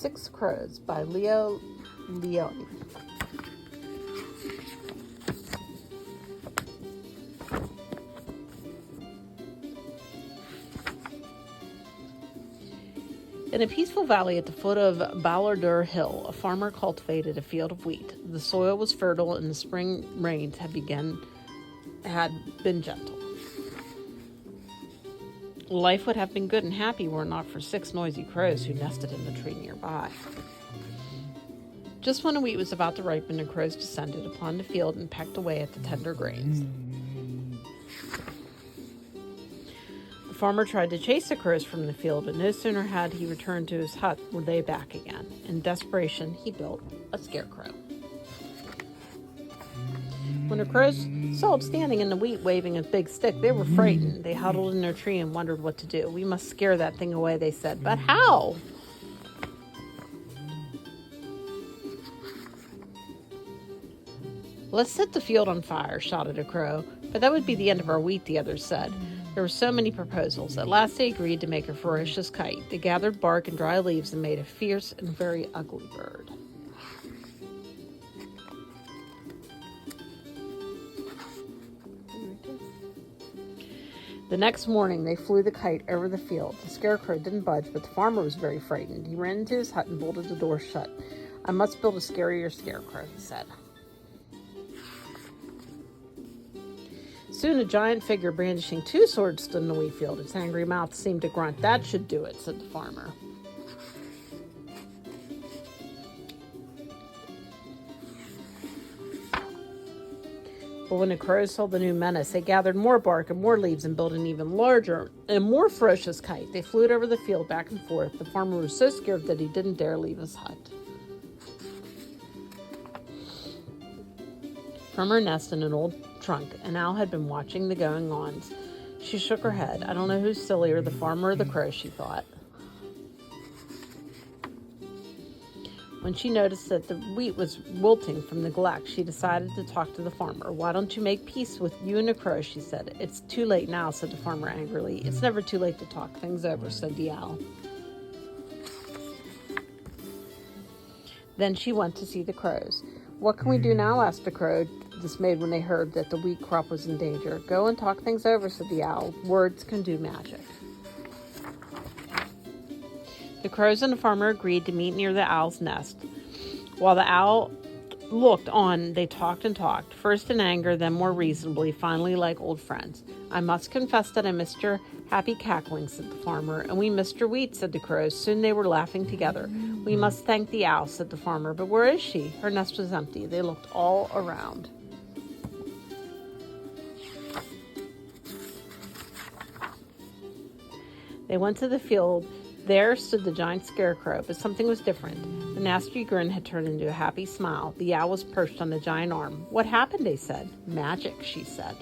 Six Crows by Leo Leone. In a peaceful valley at the foot of Ballardur Hill, a farmer cultivated a field of wheat. The soil was fertile and the spring rains had been gentle. Life would have been good and happy were it not for six noisy crows who nested in the tree nearby. Just when the wheat was about to ripen, the crows descended upon the field and pecked away at the tender grains. The farmer tried to chase the crows from the field, but no sooner had he returned to his hut were they back again. In desperation, he built a scarecrow. When the crows saw him standing in the wheat waving a big stick, they were frightened. They huddled in their tree and wondered what to do. "We must scare that thing away," they said. "But how?" "Let's set the field on fire," shouted a crow. "But that would be the end of our wheat," the others said. There were so many proposals. At last they agreed to make a ferocious kite. They gathered bark and dry leaves and made a fierce and very ugly bird. The next morning, they flew the kite over the field. The scarecrow didn't budge, but the farmer was very frightened. He ran into his hut and bolted the door shut. "I must build a scarier scarecrow," he said. Soon a giant figure brandishing two swords stood in the wheat field. Its angry mouth seemed to grunt. "That should do it," said the farmer. But when the crows saw the new menace, they gathered more bark and more leaves and built an even larger and more ferocious kite. They flew it over the field back and forth. The farmer was so scared that he didn't dare leave his hut. From her nest in an old trunk, an owl had been watching the going-ons. She shook her head. "I don't know who's sillier, the farmer or the crow," she thought. When she noticed that the wheat was wilting from neglect, she decided to talk to the farmer. "Why don't you make peace with you and the crow?" she said. "It's too late now," said the farmer angrily. "It's never too late to talk things over," said the owl. Then she went to see the crows. "What can we do now?" asked the crow, dismayed when they heard that the wheat crop was in danger. "Go and talk things over," said the owl. "Words can do magic." The crows and the farmer agreed to meet near the owl's nest. While the owl looked on, they talked and talked, first in anger, then more reasonably, finally like old friends. "I must confess that I missed your happy cackling," said the farmer. "And we missed your wheat," said the crows. Soon they were laughing together. "We must thank the owl," said the farmer. "But where is she?" Her nest was empty. They looked all around. They went to the field. There stood the giant scarecrow, but something was different. The nasty grin had turned into a happy smile. The owl was perched on the giant arm. "What happened?" they said. "Magic," she said.